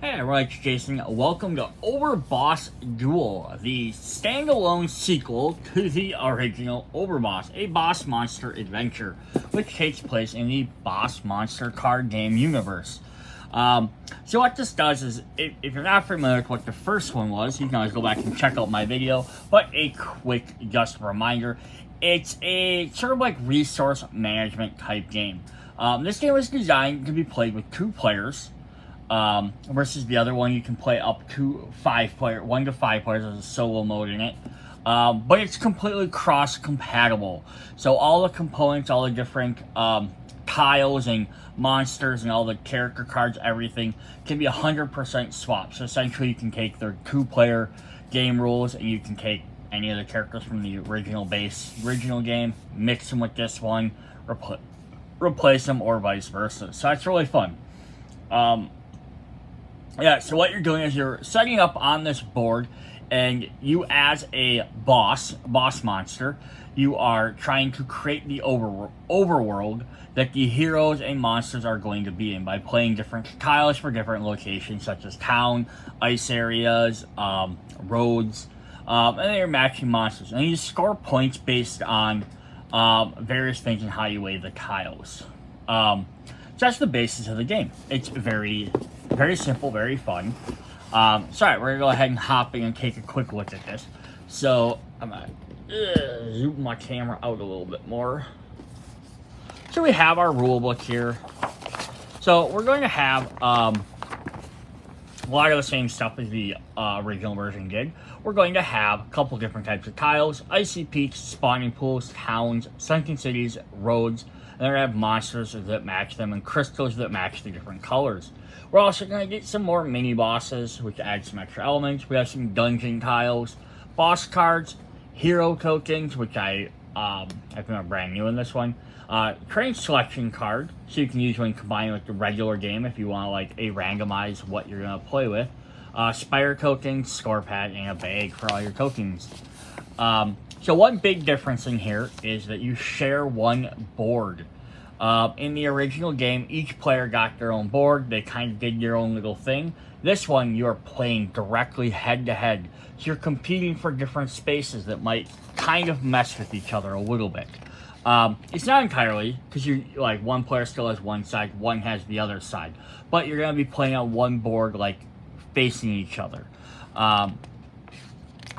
Hey everyone, it's Jason. Welcome to Overboss Duel, the standalone sequel to the original Overboss, a boss monster adventure, which takes place in the boss monster card game universe. So what this does is, if you're not familiar with what the first one was, you can always go back and check out my video, but a quick just reminder, it's a sort of like resource management type game. This game was designed to be played with 2 players, versus the other one you can play up to 1 to 5 players. There's a solo mode in it, but it's completely cross compatible, so all the components, all the different tiles and monsters and all the character cards, everything can be 100% swapped. So essentially you can take their 2-player game rules and you can take any of the characters from the original game, mix them with this one, replace them, or vice versa. So that's really fun. Yeah, so what you're doing is you're setting up on this board, and you as a boss monster, you are trying to create the overworld that the heroes and monsters are going to be in by playing different tiles for different locations, such as town, ice areas, roads, and then you're matching monsters. And you score points based on various things and how you weigh the tiles. So that's the basis of the game. It's very simple, very fun. Sorry, we're gonna go ahead and hop in and take a quick look at this. So I'm gonna zoom my camera out a little bit more. So we have our rule book here. So we're going to have a lot of the same stuff as the original version did. We're going to have a couple different types of tiles: icy peaks, spawning pools, towns, sunken cities, roads. And then we have monsters that match them and crystals that match the different colors. We're also going to get some more mini bosses, which add some extra elements. We have some dungeon tiles, boss cards, hero tokens, which I think are brand new in this one. Train selection card, so you can use when combining with the regular game if you want to like randomize what you're going to play with. Spire tokens, score pad, and a bag for all your tokens. So one big difference in here is that you share one board. In the original game, each player got their own board. They kind of did their own little thing. This one, you're playing directly head-to-head. So you're competing for different spaces that might kind of mess with each other a little bit. It's not entirely, because you like one player still has one side, one has the other side. But you're going to be playing on one board, like facing each other.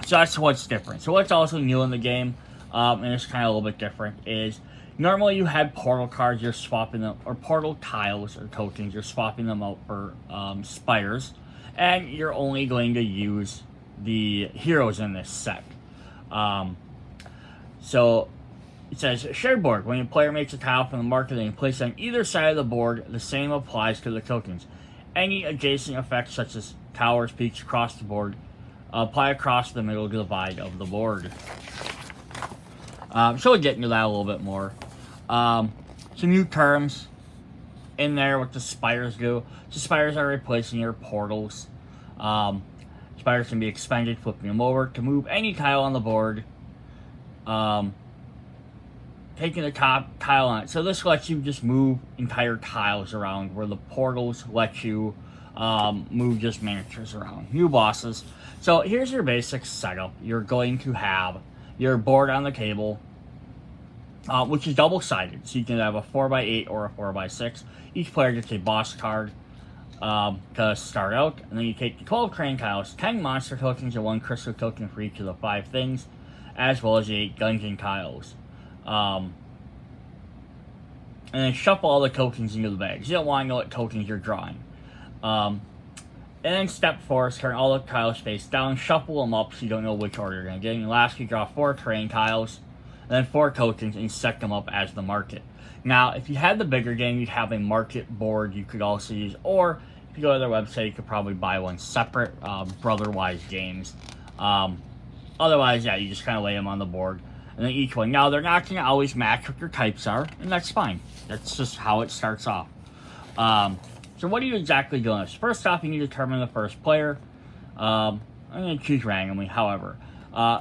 So that's what's different. So what's also new in the game, and it's kind of a little bit different, is normally you had portal cards, you're swapping them, or portal tiles or tokens, you're swapping them out for spires, and you're only going to use the heroes in this set. So it says, shared board. When a player makes a tile from the marker, they can place it on either side of the board. The same applies to the tokens. Any adjacent effects, such as towers, peaks across the board, apply across the middle divide of the board. So we'll get into that a little bit more. Some new terms in there, what the spires do. So spires are replacing your portals. Spires can be expended, flipping them over to move any tile on the board. Taking the top tile on it. So this lets you just move entire tiles around, where the portals let you move just miniatures around. New bosses. So here's your basic setup. You're going to have your board on the table, which is double-sided. So you can have a 4x8 or a 4x6. Each player gets a boss card to start out. And then you take the 12 crane tiles, 10 monster tokens, and 1 crystal token for each of the 5 things, as well as 8 dungeon tiles. And then shuffle all the tokens into the bags. You don't want to know what tokens you're drawing. And then step 4 is turn all the tiles face down, shuffle them up so you don't know which order you're going to get. And last, you draw 4 terrain tiles, and then 4 tokens, and set them up as the market. Now, if you had the bigger game, you'd have a market board you could also use, or if you go to their website, you could probably buy one separate, Brotherwise Games. Otherwise, yeah, you just kind of lay them on the board, and then each one. Now, they're not going to always match what your types are, and that's fine. That's just how it starts off. So what are you exactly doing? First off, you need to determine the first player. I'm going to choose randomly, however.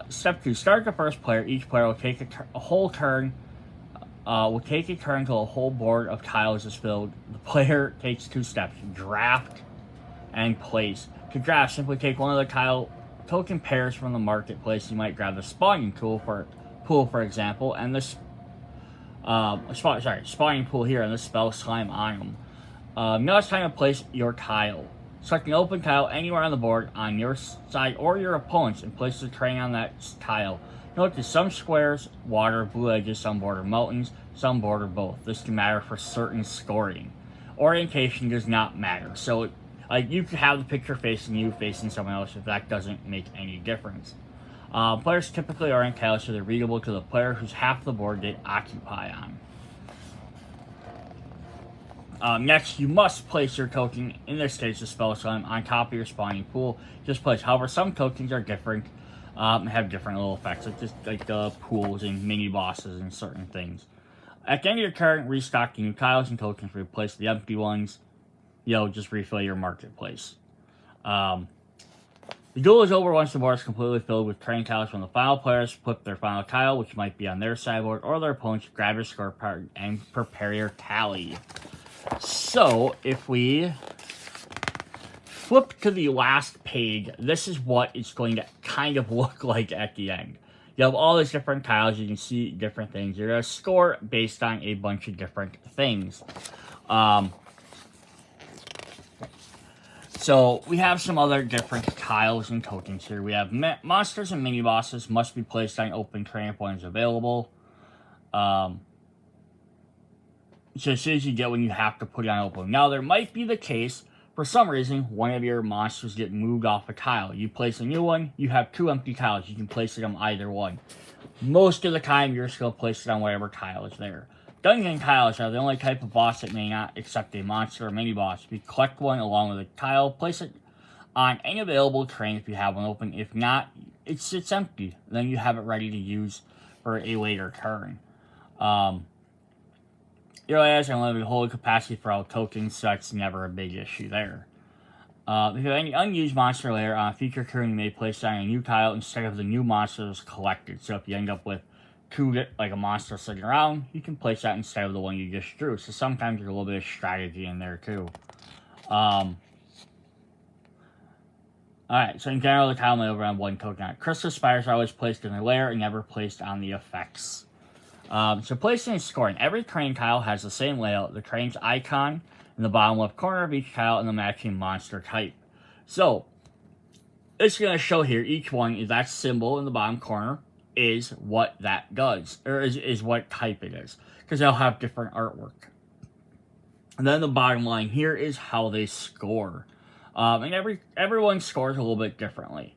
Step 2, start the first player. Each player will take a whole turn. Will take a turn until a whole board of tiles is filled. The player takes 2 steps. Draft and place. To draft, simply take one of the tile token pairs from the marketplace. You might grab the spawning pool, for example, and this spawning pool here, and the spell slime on them. Now it's time to place your tile. Select an open tile anywhere on the board on your side or your opponent's and place the terrain on that tile. Note that some squares water blue edges, some border mountains, some border both. This can matter for certain scoring. Orientation does not matter. So, you could have the picture facing you, facing someone else, if that doesn't make any difference. Players typically orient tiles so they're readable to the player whose half the board they occupy on. Next, you must place your token, in this case the spell slime, on top of your spawning pool. Just place. However, some tokens are different, have different little effects, like the pools and mini bosses and certain things. At the end of your turn, restock the new tiles and tokens, replace the empty ones. Just refill your marketplace. The duel is over once the board is completely filled with terrain tiles. When the final players flip their final tile, which might be on their sideboard or their opponent's, grab your scorecard and prepare your tally. So, if we flip to the last page, this is what it's going to kind of look like at the end. You have all these different tiles, you can see different things. You're going to score based on a bunch of different things. So, we have some other different tiles and tokens here. We have monsters and mini-bosses must be placed on open terrain if one is available. So as soon as you get one, you have to put it on open. Now, there might be the case, for some reason, one of your monsters get moved off a tile. You place a new one, you have 2 empty tiles. You can place it on either one. Most of the time, you're just going to place it on whatever tile is there. Dungeon tiles are the only type of boss that may not accept a monster or mini-boss. If you collect one along with a tile, place it on any available terrain if you have one open. If not, it's empty. Then you have it ready to use for a later turn. Your layers are unlimited hold capacity for all tokens, so that's never a big issue there. If you have any unused monster layer on a future turn, you may place it on a new tile instead of the new monster that's collected. So if you end up with 2, like a monster sitting around, you can place that instead of the one you just drew. So sometimes there's a little bit of strategy in there too. Alright, so in general, the tile may overrun 1 token on it. Crystal spires are always placed in a layer and never placed on the effects. So placing and scoring. Every terrain tile has the same layout. The terrain's icon in the bottom left corner of each tile and the matching monster type. So, it's going to show here, each one is that symbol in the bottom corner is what that does, or is what type it is. Because they'll have different artwork. And then the bottom line here is how they score. And everyone scores a little bit differently.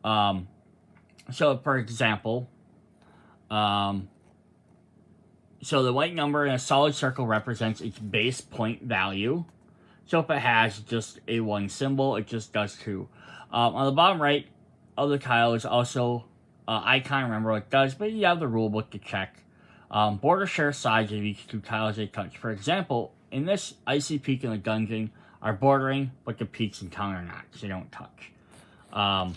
So, for example, so the white number in a solid circle represents its base point value. So if it has just a 1 symbol, it just does 2. On the bottom right of the tile is also I can't remember what it does, but you have the rule book to check. Border share size of each 2 tiles they touch. For example, in this icy peak in the dungeon are bordering, but the peaks in town are not, so they don't touch. Yeah,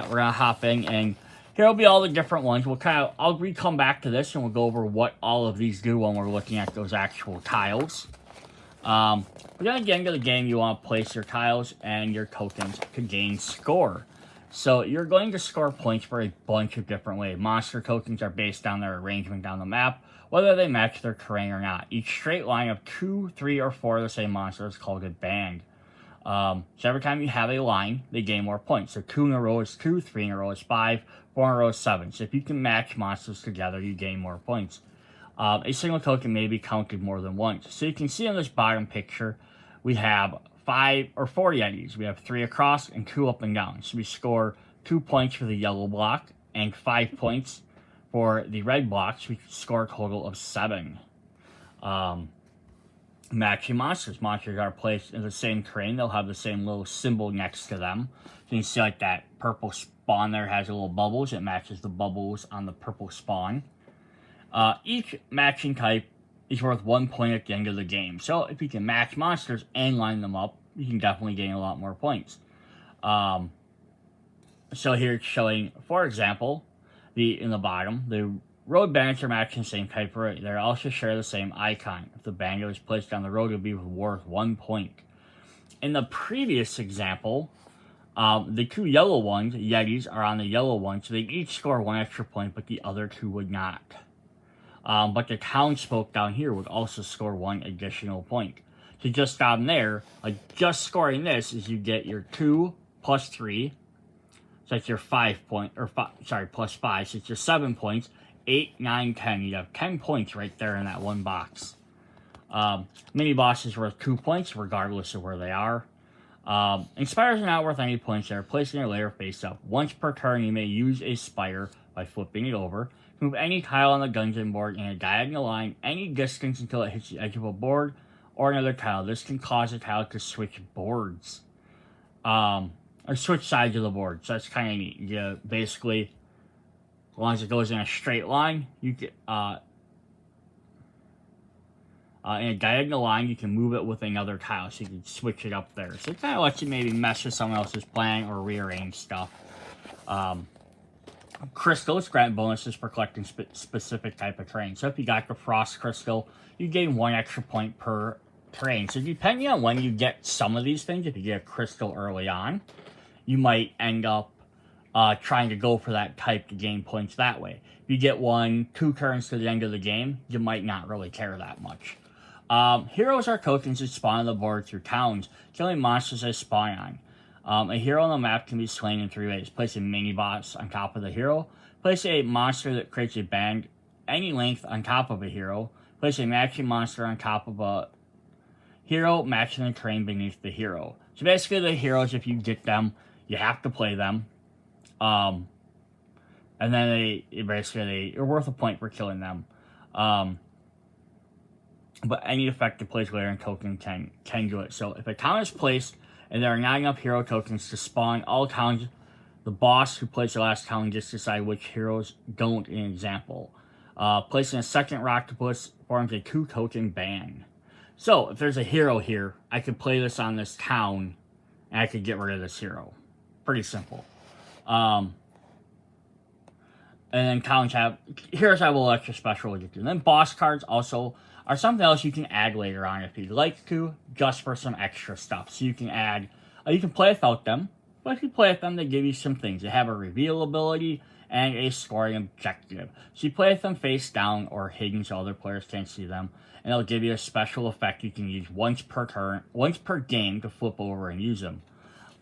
we're gonna hop in, and here will be all the different ones. I'll come back to this, and we'll go over what all of these do when we're looking at those actual tiles. But then at the end of the game, you want to place your tiles and your tokens to gain score. So you're going to score points for a bunch of different ways. Monster tokens are based on their arrangement down the map, whether they match their terrain or not. Each straight line of 2, 3, or 4 of the same monster is called a band. So every time you have a line, they gain more points. So 2 in a row is 2, 3 in a row is 5, 4 in a row is 7. So if you can match monsters together, you gain more points. A single token may be counted more than once. So you can see in this bottom picture, we have 4 Yetis. We have 3 across and 2 up and down. So we score 2 points for the yellow block and 5 points for the red block. So we score a total of 7. Matching monsters. Monsters are placed in the same terrain. They'll have the same little symbol next to them. So you can see like that purple spawn there has a little bubbles. It matches the bubbles on the purple spawn. Each matching type is worth 1 point at the end of the game. So if you can match monsters and line them up, you can definitely gain a lot more points. So here it's showing, for example, in the bottom, the road banners are matching the same type road. They also share the same icon. If the banner is placed on the road, it will be worth 1 point. In the previous example, the two yellow ones, Yetis, are on the yellow one, so they each score 1 extra point, but the other two would not. But the townsfolk down here would also score 1 additional point. So just down there, like just scoring this is you get your 2 plus 3, so that's your 5 point, or plus 5, so it's your 7 points, 8, 9, 10. You have 10 points right there in that one box. Mini bosses worth 2 points, regardless of where they are. Spires are not worth any points. They are placed in your layer face up. Once per turn, you may use a spire by flipping it over. Move any tile on the dungeon board in a diagonal line any distance until it hits the edge of a board or another tile. This can cause a tile to switch boards. Or switch sides of the board. So that's kind of neat. You basically, as long as it goes in a straight line, you get in a diagonal line, you can move it with another tile, so you can switch it up there. So it kind of lets you maybe mess with someone else's plan or rearrange stuff. Crystals grant bonuses for collecting specific type of terrain. So if you got the frost crystal, you gain 1 extra point per terrain. So depending on when you get some of these things, if you get a crystal early on, you might end up trying to go for that type to gain points that way. If you get 1, 2 turns to the end of the game, you might not really care that much. Heroes are tokens that spawn on the board through towns, killing monsters they spawn on. A hero on the map can be slain in 3 ways. Place a mini-boss on top of the hero. Place a monster that creates a band any length on top of a hero. Place a matching monster on top of a hero, matching the terrain beneath the hero. So basically the heroes, if you get them, you have to play them. And then you're worth a point for killing them. But any effective place layer and token can do it. So if a town is placed and there are not enough hero tokens to spawn all towns, the boss who plays the last town gets to decide which heroes don't, in an example. Placing a second octopus forms a 2 token ban. So if there's a hero here, I could play this on this town and I could get rid of this hero. Pretty simple. And then heroes have a little extra special to do. And then boss cards also are something else you can add later on if you'd like to, just for some extra stuff. So you can add, you can play without them, but if you play with them, they give you some things. They have a reveal ability and a scoring objective. So you play with them face down or hidden so other players can't see them, and it'll give you a special effect you can use once per game to flip over and use them.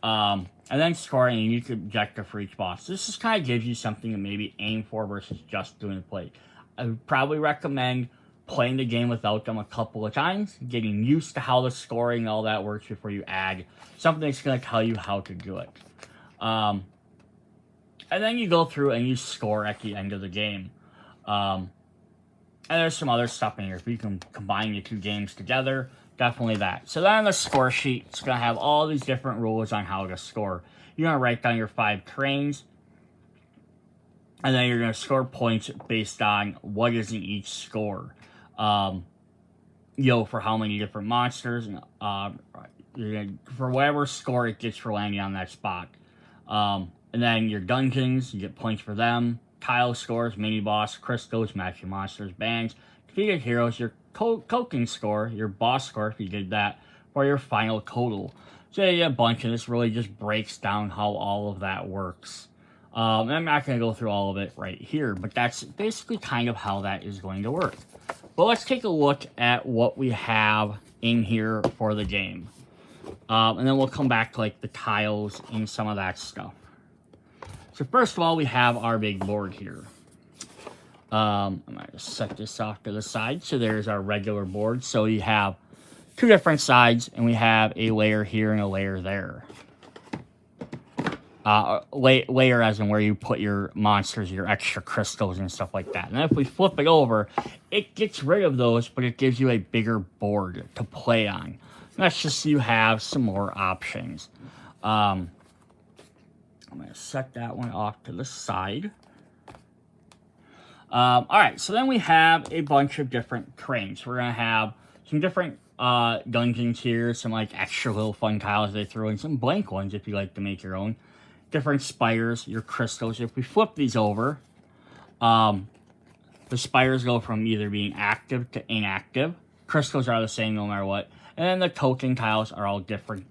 And then scoring a unique objective for each boss. This just kind of gives you something to maybe aim for versus just doing the play. I would probably recommend playing the game without them a couple of times, getting used to how the scoring and all that works before you add something that's going to tell you how to do it. And then you go through and you score at the end of the game. And there's some other stuff in here. If you can combine the 2 games together, definitely that. So then on the score sheet, it's going to have all these different rules on how to score. You're going to write down your 5 terrains, and then you're going to score points based on what is in each score. For how many different monsters, and for whatever score it gets for landing on that spot. And then your dungeons, you get points for them. Tile scores, mini-boss, crystals, matching monsters, bands, defeated heroes, your token score, your boss score if you did that, for your final total. So you get a bunch, and this really just breaks down how all of that works. And I'm not going to go through all of it right here, but that's basically kind of how that is going to work. But let's take a look at what we have in here for the game. And then we'll come back to like the tiles and some of that stuff. So first of all, we have our big board here. I'm going to set this off to the side. So there's our regular board. So you have 2 different sides, and we have a layer here and a layer there. Layer as in where you put your monsters, your extra crystals and stuff like that. And then if we flip it over, it gets rid of those, but it gives you a bigger board to play on. And that's just so you have some more options. I'm going to set that one off to the side. Alright, so then we have a bunch of different terrains. We're going to have some different dungeons here, some like extra little fun tiles they throw in, some blank ones if you like to make your own. Different spires, your crystals. If we flip these over, The spires go from either being active to inactive. Crystals are the same no matter what. And then the token tiles are all different,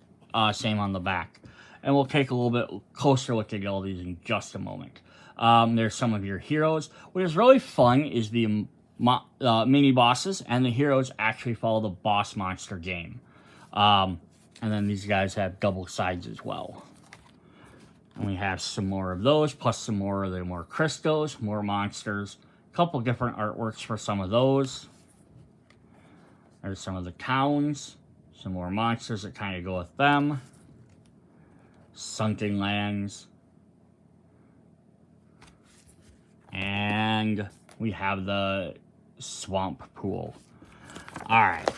same on the back. And we'll take a little bit closer look at all these in just a moment. There's some of your heroes. What is really fun is the mini bosses and the heroes actually follow the boss monster game. And then these guys have double sides as well. And we have some more of those, plus some more of the more crystals, more monsters. A couple different artworks for some of those. There's some of the towns. Some more monsters that kind of go with them. Sunken lands. And we have the swamp pool. Alright.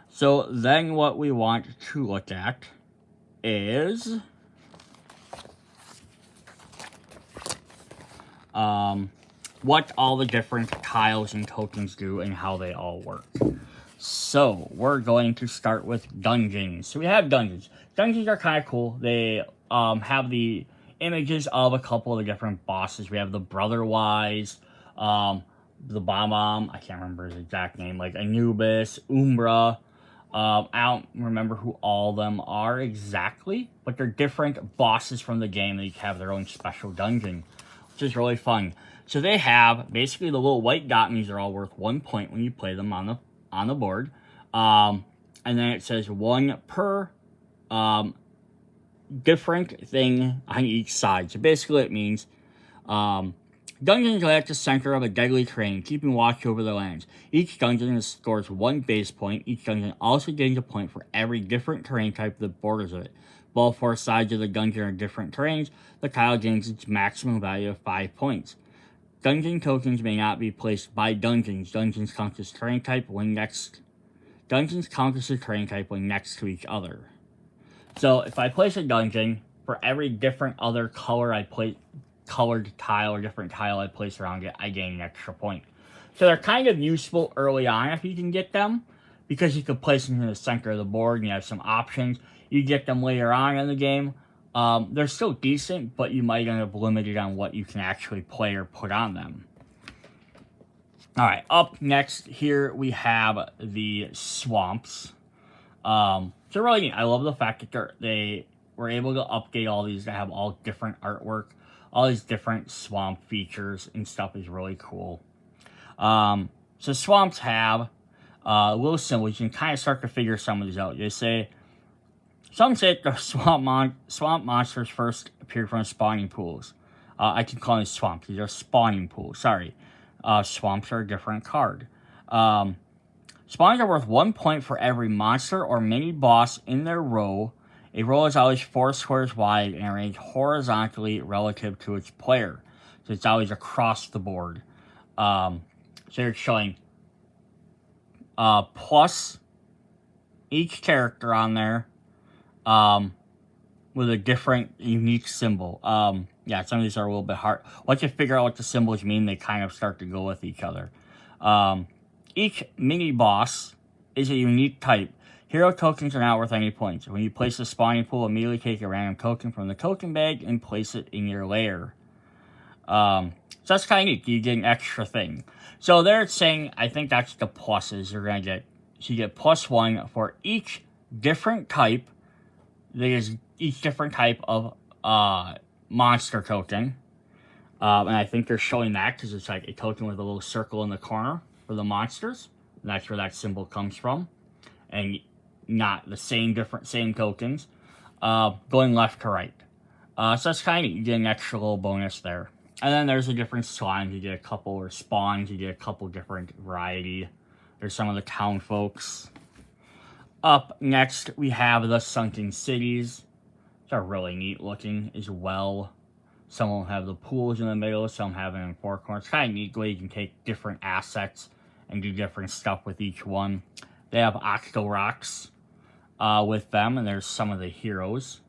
So then what we want to look at is what all the different tiles and tokens do and how they all work. So we're going to start with dungeons. So we have dungeons. Dungeons are kind of cool. They have the images of a couple of the different bosses. We have the Brotherwise, the Bomb, I can't remember his exact name, like Anubis, Umbra. I don't remember who all of them are exactly, but they're different bosses from the game. They have their own special dungeon, which is really fun. So they have, basically the little white dot means they're all worth 1 point when you play them on the board. And then it says 1 per different thing on each side. So basically it means dungeons are at the center of a deadly terrain, keeping watch over the lands. Each dungeon scores 1 base point. Each dungeon also gains a point for every different terrain type that borders it. While 4 sides of the dungeon are different terrains, the tile gains its maximum value of 5 points. Dungeon tokens may not be placed by dungeons. Dungeons count as terrain type when next. Dungeons count as a terrain type when next to each other. So if I place a dungeon, for every different other color I place, colored tile or different tile I place around it, I gain an extra point. So they're kind of useful early on if you can get them, because you can place them in the center of the board and you have some options. You get them later on in the game. They're still decent, but you might end up limited on what you can actually play or put on them. Alright, up next here we have the swamps. So really neat. I love the fact that they were able to update all these to have all different artwork. All these different swamp features and stuff is really cool. So swamps have little symbols. You can kind of start to figure some of these out. Some say the swamp monsters first appeared from spawning pools. I can call them swamps. These are spawning pools. Sorry. Swamps are a different card. Spawns are worth 1 point for every monster or mini boss in their row. A row is always 4 squares wide and arranged horizontally relative to its player. So it's always across the board. So you're showing plus each character on there with a different unique symbol. Yeah, some of these are a little bit hard. Once you figure out what the symbols mean, they kind of start to go with each other. Each mini boss is a unique type. Hero tokens are not worth any points. When you place a spawning pool, immediately take a random token from the token bag and place it in your lair. So that's kind of neat. You get an extra thing. So they're saying, I think that's the pluses you're going to get. So you get +1 for each different type. There's each different type of monster token. And I think they're showing that because it's like a token with a little circle in the corner for the monsters. And that's where that symbol comes from. And not the same tokens. Going left to right. So that's kind of neat. You get an extra little bonus there. And then there's the different slimes. You get a couple, or spawns. You get a couple different variety. There's some of the town folks. Up next, we have the sunken cities. These are really neat looking as well. Some will have the pools in the middle. Some have it in 4 corners. It's kind of neat way you can take different assets and do different stuff with each one. They have Octo Rocks with them, and there's some of the heroes.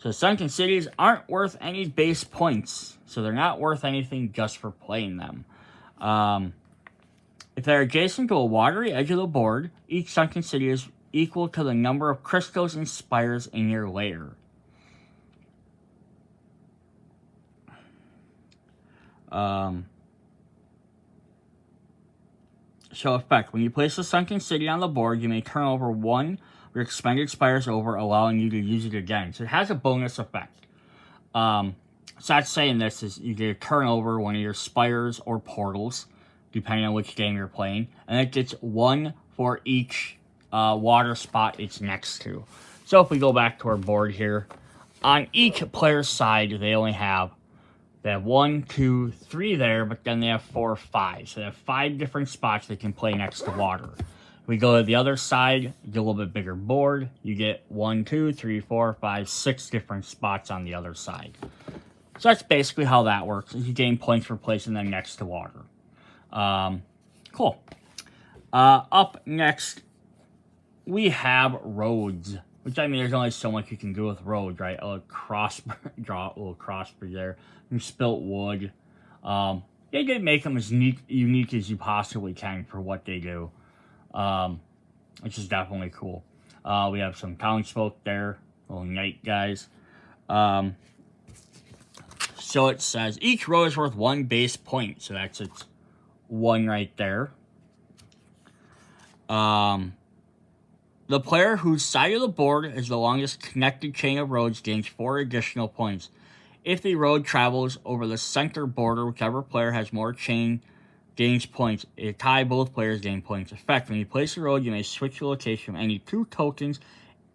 So sunken cities aren't worth any base points, so they're not worth anything just for playing them. If they're adjacent to a watery edge of the board, each sunken city is equal to the number of crystals and spires in your lair. So effect, when you place a sunken city on the board, you may turn over one of your expended spires over, allowing you to use it again. So it has a bonus effect. So that's saying this is you get to turn over one of your spires or portals, depending on which game you're playing, and it gets one for each water spot it's next to. So if we go back to our board here, on each player's side, they have 1, 2, 3 there, but then they have 4 or 5. So they have 5 different spots they can play next to water. We go to the other side, you get a little bit bigger board. You get 1, 2, 3, 4, 5, 6 different spots on the other side. So that's basically how that works. You gain points for placing them next to water. Cool. Up next, we have roads. Which, I mean, there's only so much you can do with roads, right? A cross, draw a little cross through there. You spilt wood. They did make them as unique as you possibly can for what they do. Which is definitely cool. We have some townsfolk there. Little night guys. So it says, each road is worth 1 base point. So that's its 1 right there. The player whose side of the board is the longest connected chain of roads gains 4 additional points. If the road travels over the center border, whichever player has more chain gains points. A tie, both players gain points. Effect, when you place a road, you may switch the location of any 2 tokens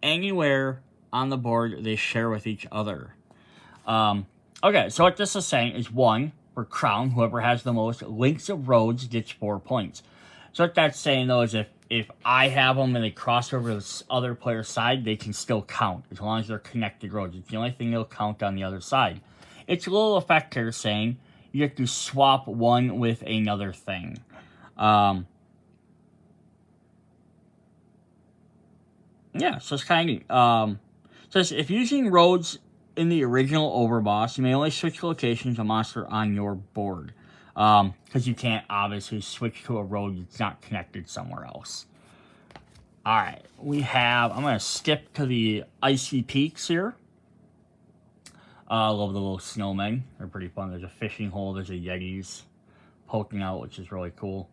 anywhere on the board they share with each other. Okay, so what this is saying is 1, for crown, whoever has the most links of roads gets 4 points. So what that's saying, though, is if I have them and they cross over to the other player's side, they can still count, as long as they're connected roads. It's the only thing they'll count on the other side. It's a little effect here saying you get to swap one with another thing. Yeah, so it's kind of neat. Says, if using roads in the original Overboss, you may only switch locations of monster on your board. Because you can't obviously switch to a road that's not connected somewhere else. Alright, I'm going to skip to the icy peaks here. I love the little snowmen. They're pretty fun. There's a fishing hole. There's a Yetis poking out, which is really cool.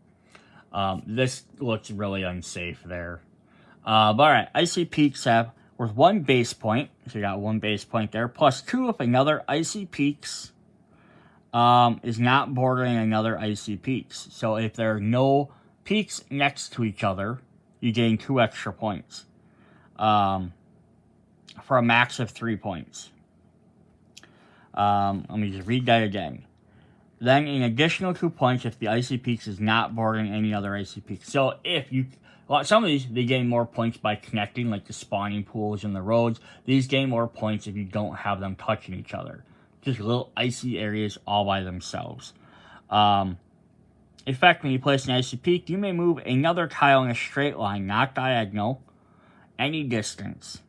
This looks really unsafe there. But alright, icy peaks have worth 1 base point. So you got 1 base point there. Plus 2 if another icy peaks is not bordering another icy peaks. So if there are no peaks next to each other, you gain 2 extra points. For a max of 3 points. Let me just read that again. Then an additional 2 points if the icy peaks is not bordering any other icy peaks. So if you... Well, some of these, they gain more points by connecting, like the spawning pools and the roads. These gain more points if you don't have them touching each other. Just little icy areas all by themselves. In fact, when you place an icy peak, you may move another tile in a straight line, not diagonal, any distance.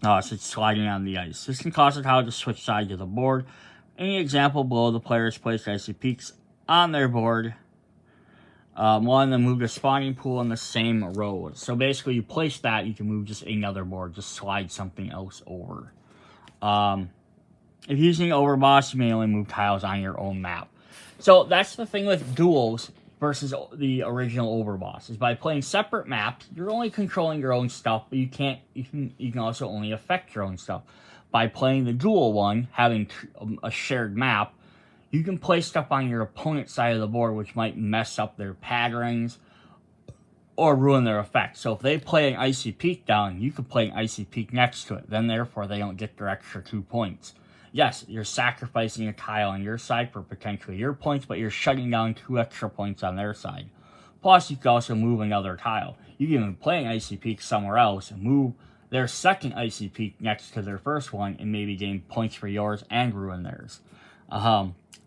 So it's sliding on the ice. This can cause the tile to switch sides of the board. In the example below, the players place icy peaks on their board. One, then move the spawning pool in the same row. So basically, you place that, you can move just another board, just slide something else over. If using Overboss, you may only move tiles on your own map. So that's the thing with duels versus the original Overboss. Is by playing separate maps, you're only controlling your own stuff, but you can also only affect your own stuff. By playing the duel one, having a shared map, you can place stuff on your opponent's side of the board, which might mess up their patterns or ruin their effect. So if they play an Icy Peak down, you can play an Icy Peak next to it. Then therefore, they don't get their extra 2 points. Yes, you're sacrificing a tile on your side for potentially your points, but you're shutting down 2 extra points on their side. Plus, you can also move another tile. You can even play an Icy Peak somewhere else and move their second Icy Peak next to their first one and maybe gain points for yours and ruin theirs.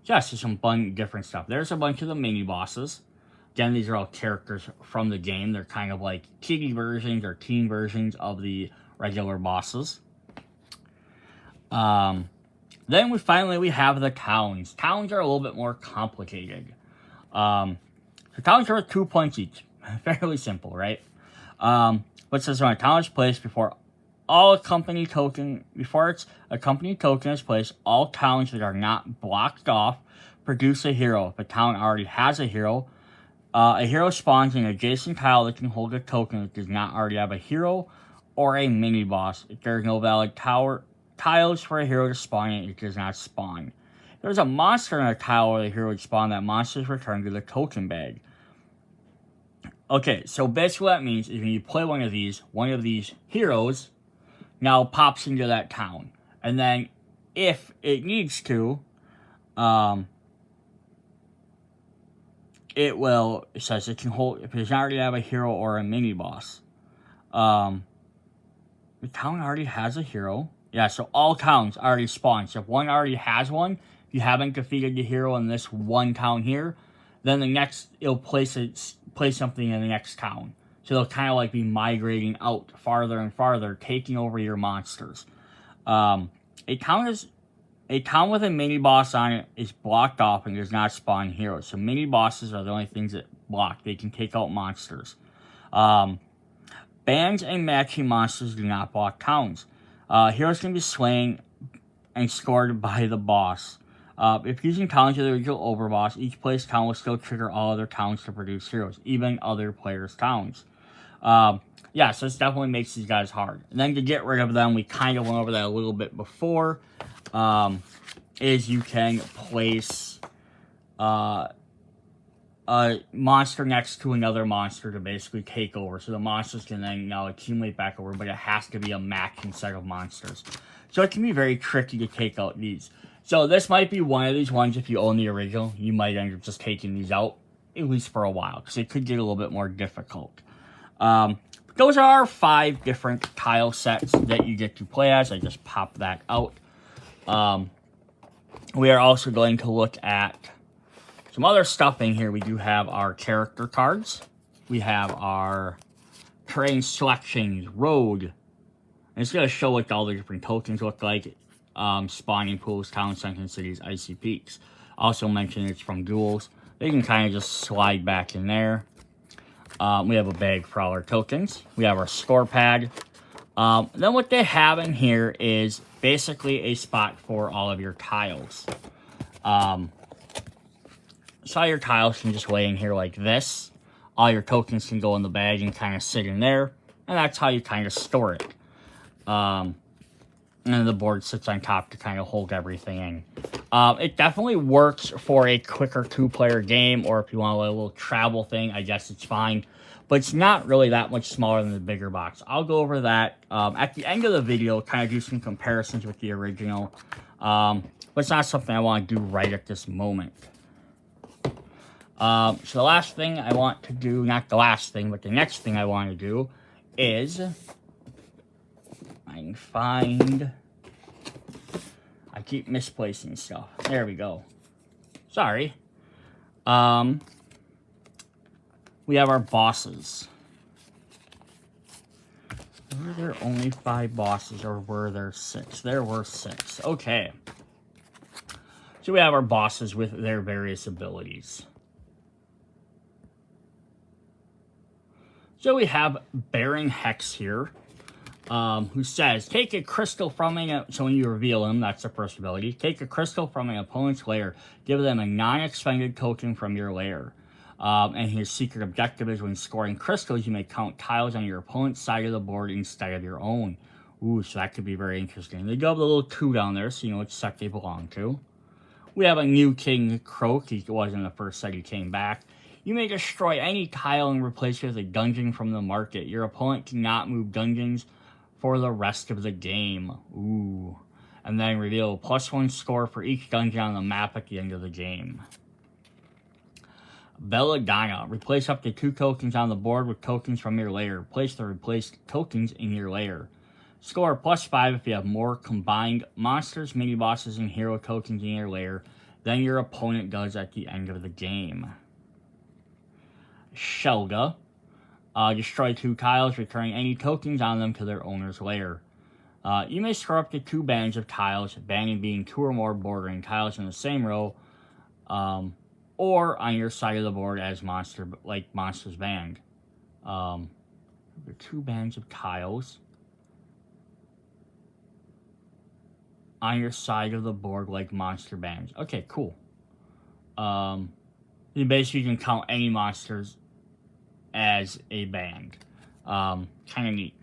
Just some fun, different stuff. There's a bunch of the mini-bosses. Again, these are all characters from the game. They're kind of like kiddie versions or teen versions of the regular bosses. Then we have the towns. Towns are a little bit more complicated. The towns are worth 2 points each. Fairly simple, right? But says when a town is placed before a company token is placed, all towns that are not blocked off produce a hero. If a town already has a hero spawns in an adjacent tile that can hold a token that does not already have a hero or a mini boss. If there is no valid tiles for a hero to spawn in, it does not spawn. If there's a monster in a tile where the hero would spawn, that monster is returned to the token bag. Okay, so basically what that means is when you play one of these heroes now pops into that town. And then if it needs to, it says it can hold, if it does not already have a hero or a mini boss. The town already has a hero. Yeah, so all towns already spawn. So if one already has one, if you haven't defeated the hero in this one town here, then the next, it'll place something in the next town. So they'll kind of like be migrating out farther and farther, taking over your monsters. A town with a mini boss on it is blocked off and does not spawn heroes. So mini bosses are the only things that block. They can take out monsters. Bands and matching monsters do not block towns. Heroes can be slain and scored by the boss. If using towns of the original Overboss, each player's town will still trigger all other towns to produce heroes, even other players' towns. Yeah, so this definitely makes these guys hard. And then to get rid of them, we kind of went over that a little bit before, is you can place a monster next to another monster to basically take over. So the monsters can then now accumulate back over, but it has to be a matching set of monsters. So it can be very tricky to take out these. So this might be one of these ones, if you own the original, you might end up just taking these out, at least for a while, because it could get a little bit more difficult. Those are our 5 different tile sets that you get to play as. I just popped that out. We are also going to look at some other stuff in here. We do have our character cards. We have our terrain selections, road. And it's going to show what all the different tokens look like. Spawning pools, town centers, cities, icy peaks. Also mentioned it's from Duels. They can kind of just slide back in there. We have a bag for all our tokens. We have our score pad. Then what they have in here is basically a spot for all of your tiles. So all your tiles can just lay in here like this. All your tokens can go in the bag and kind of sit in there. And that's how you kind of store it. And then the board sits on top to kind of hold everything in. It definitely works for a quicker 2-player game, or if you want a little travel thing, I guess it's fine. But it's not really that much smaller than the bigger box. I'll go over that at the end of the video, kind of do some comparisons with the original. But it's not something I want to do right at this moment. So the last thing I want to do, not the last thing, but the next thing I want to do is... I can find... I keep misplacing stuff. There we go. Sorry. We have our bosses. Were there only 5 bosses, or were there 6? There were 6. Okay. So we have our bosses with their various abilities. So we have Baron Hex here. Who says, take a crystal from so when you reveal him, that's the first ability, take a crystal from an opponent's lair, give them a non-expended token from your lair. And his secret objective is when scoring crystals, you may count tiles on your opponent's side of the board instead of your own. Ooh, so that could be very interesting. They do have the little 2 down there, so you know which set they belong to. We have a new King Croak. He was in the first set, he came back. You may destroy any tile and replace it with a dungeon from the market. Your opponent cannot move dungeons for the rest of the game. Ooh. And then reveal a +1 score for each dungeon on the map at the end of the game. Belladonna. Replace up to 2 tokens on the board with tokens from your lair. Place the replaced tokens in your lair. Score +5 if you have more combined monsters, mini-bosses, and hero tokens in your lair than your opponent does at the end of the game. Shelga. Destroy 2 tiles, returning any tokens on them to their owner's lair. You may score up to 2 bands of tiles, banding being 2 or more bordering tiles in the same row, or on your side of the board as Monster's Band. The 2 bands of tiles on your side of the board like monster bands. Okay, cool. You basically can count any monsters as a band. Kind of neat.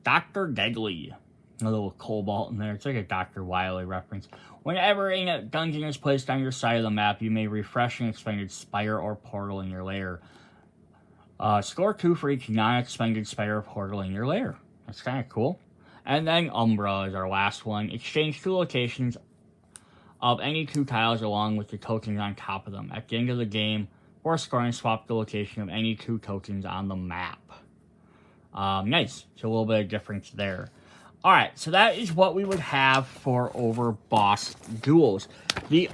Dr. Deadly. A little cobalt in there. It's like a Dr. Wily reference. Whenever a dungeon is placed on your side of the map, you may refresh an expended spire or portal in your lair. Score 2 for each non-expended spire or portal in your lair. That's kind of cool. And then Umbra is our last one. Exchange 2 locations of any 2 tiles along with the tokens on top of them. At the end of the game, or scoring, swap the location of any 2 tokens on the map. Nice. So a little bit of difference there. Alright, so that is what we would have for Overboss Duels. The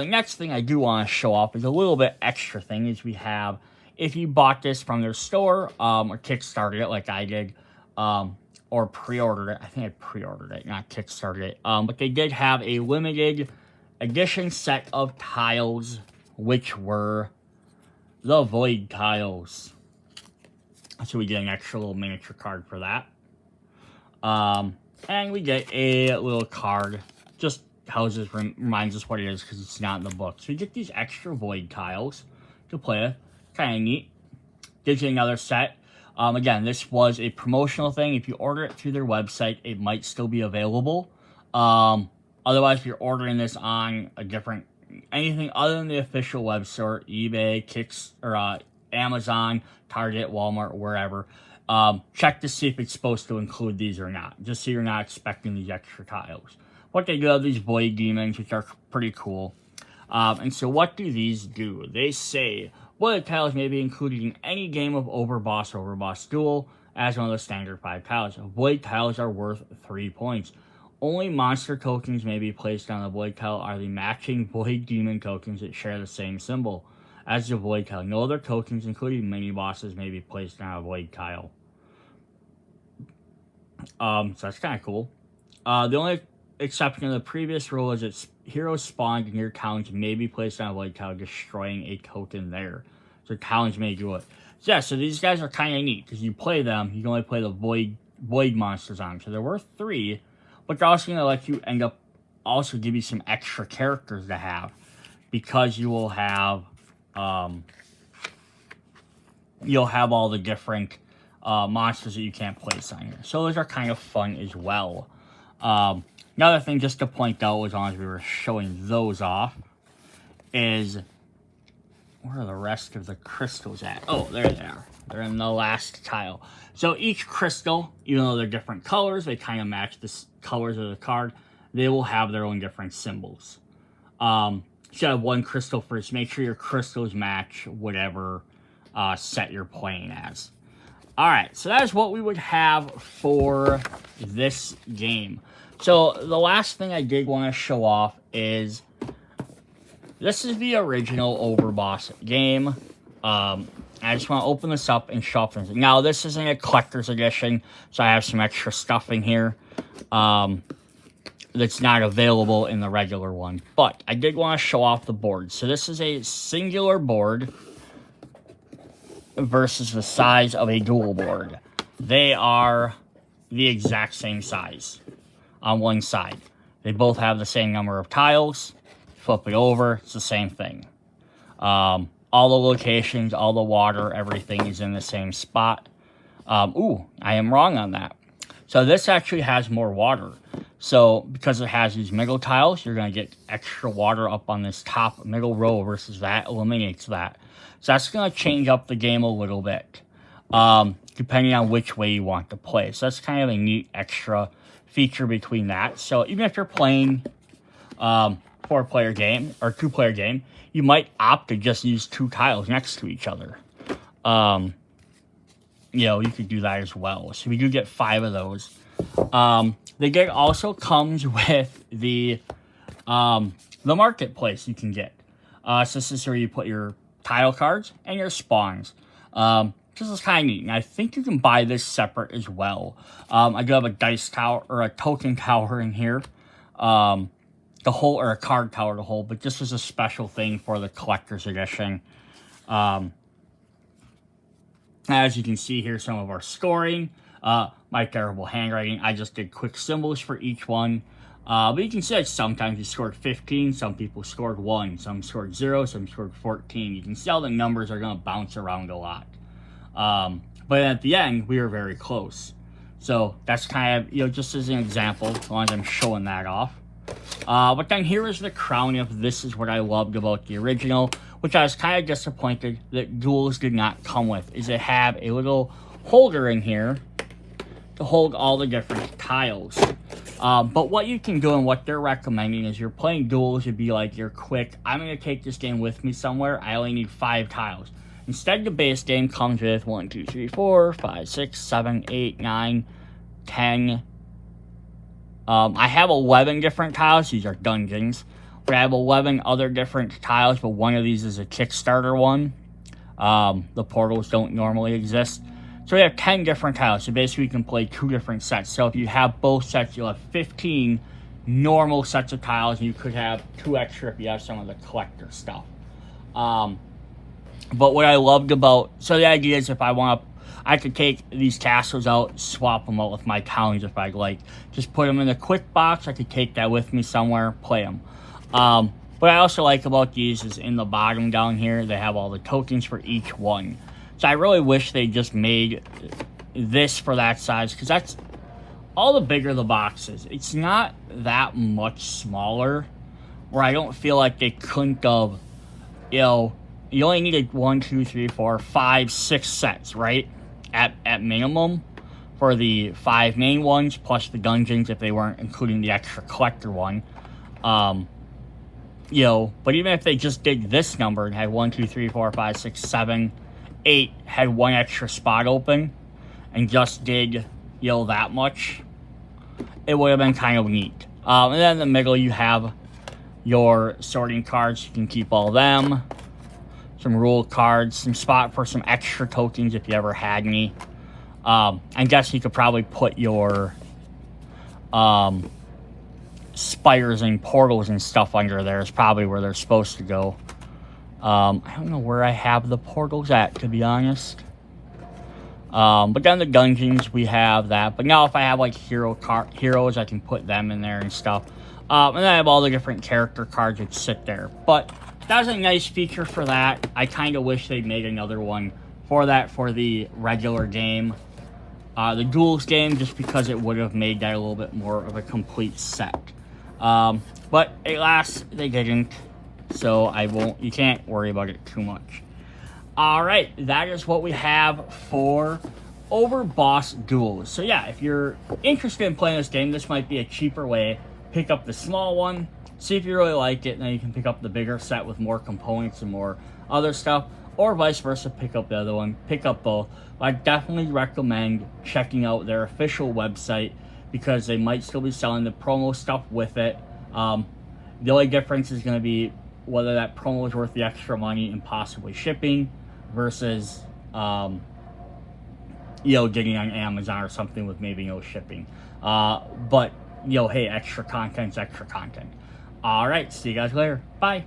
next thing I do want to show off is a little bit extra thing is we have, if you bought this from their store, or Kickstarted it like I did, or pre-ordered it. I think I pre-ordered it, not Kickstarted it. But they did have a limited edition set of tiles, which were the Void tiles. So we get an extra little miniature card for that. And we get a little card. Just reminds us what it is because it's not in the book. So we get these extra Void tiles to play with. Kind of neat. Gives you another set. Again, this was a promotional thing. If you order it through their website, it might still be available. Otherwise, if you're ordering this on anything other than the official web store, eBay, Amazon, Target, Walmart, wherever, check to see if it's supposed to include these or not, just so you're not expecting these extra tiles. What they do have these Void Demons, which are pretty cool. And so what do these do? They say, Void tiles may be included in any game of Overboss or Overboss Duel as one of the standard 5 tiles. Void tiles are worth 3 points. Only monster tokens may be placed on the Void tile are the matching Void Demon tokens that share the same symbol as the Void tile. No other tokens, including mini-bosses, may be placed on a Void tile. So that's kind of cool. The only exception to the previous rule is that heroes spawned in your towns may be placed on a Void tile, destroying a token there. So towns may do it. So yeah, so these guys are kind of neat, because you play them, you can only play the Void monsters on them. So they're worth 3, but they're also going to let you also give you some extra characters to have, because you will have, all the different monsters that you can't place on here. So those are kind of fun as well. Another thing just to point out, as long as we were showing those off, is where are the rest of the crystals at? Oh, there they are. They're in the last tile. So each crystal, even though they're different colors, they kind of match the colors of the card. They will have their own different symbols. So you have one crystal first. Make sure your crystals match whatever set you're playing as. Alright, so that is what we would have for this game. So the last thing I did want to show off is this is the original Overboss game. I just want to open this up and show off. Now, this isn't a collector's edition, so I have some extra stuff in here that's not available in the regular one. But I did want to show off the board. So this is a singular board versus the size of a dual board. They are the exact same size on one side. They both have the same number of tiles. Flip it over, it's the same thing. All the locations, all the water, everything is in the same spot. Ooh, I am wrong on that. So this actually has more water. So because it has these middle tiles, you're going to get extra water up on this top middle row versus that eliminates that. So that's going to change up the game a little bit, depending on which way you want to play. So that's kind of a neat extra feature between that. So even if you're playing 4-player game or 2-player game, you might opt to just use 2 tiles next to each other. You could do that as well. So we do get 5 of those. The game also comes with the marketplace you can get. So this is where you put your tile cards and your spawns. This is kind of neat. And I think you can buy this separate as well. I do have a dice tower or a token tower in here. A card tower to hold, but this is a special thing for the collector's edition. As you can see here, some of our scoring. My terrible handwriting, I just did quick symbols for each one. But you can see like sometimes you scored 15, some people scored 1, some scored 0, some scored 14. You can see how the numbers are going to bounce around a lot. But at the end, we were very close. So that's kind of, just as an example, as long as I'm showing that off. But then here is the crowning of this is what I loved about the original, which I was kind of disappointed that Duels did not come with, is it have a little holder in here to hold all the different tiles. But what you can do and what they're recommending is you're playing Duels, it'd be like you're quick, I'm going to take this game with me somewhere, I only need 5 tiles. Instead, the base game comes with 1, 2, 3, 4, 5, 6, 7, 8, 9, 10. I have 11 different tiles. These are dungeons. But I have 11 other different tiles, but one of these is a Kickstarter one. The portals don't normally exist. So we have 10 different tiles. So basically, you can play 2 different sets. So if you have both sets, you'll have 15 normal sets of tiles, and you could have 2 extra if you have some of the collector stuff. But what I loved about, so the idea is if I want to, I could take these castles out, swap them out with my towns if I'd like. Just put them in a quick box. I could take that with me somewhere, play them. What I also like about these is in the bottom down here, they have all the tokens for each one. So I really wish they just made this for that size, because that's all the bigger the box is. It's not that much smaller, where I don't feel like they couldn't have, you only needed 1, 2, 3, 4, 5, 6 sets, right? At minimum for the 5 main ones, plus the dungeons if they weren't including the extra collector one. But even if they just did this number and had 1, 2, 3, 4, 5, 6, 7, 8, had 1 extra spot open, and just did, that much, it would have been kind of neat. And then in the middle you have your sorting cards. You can keep all them. Some rule cards, some spot for some extra tokens if you ever had any. I guess you could probably put your spires and portals and stuff under there is probably where they're supposed to go. I don't know where I have the portals at, to be honest. But then the dungeons, we have that. But now if I have like heroes, I can put them in there and stuff. And then I have all the different character cards that sit there. But that's a nice feature for that. I kind of wish they'd made another one for that for the regular game. The Duels game, just because it would have made that a little bit more of a complete set. But alas, they didn't. So you can't worry about it too much. Alright, that is what we have for Overboss Duels. So yeah, if you're interested in playing this game, this might be a cheaper way. Pick up the small one. See if you really like it, and then you can pick up the bigger set with more components and more other stuff, or vice versa, pick up the other one, pick up both. But I definitely recommend checking out their official website, because they might still be selling the promo stuff with it. The only difference is going to be whether that promo is worth the extra money and possibly shipping, versus, getting on Amazon or something with maybe no shipping. But, hey, extra content's extra content. Alright, see you guys later. Bye.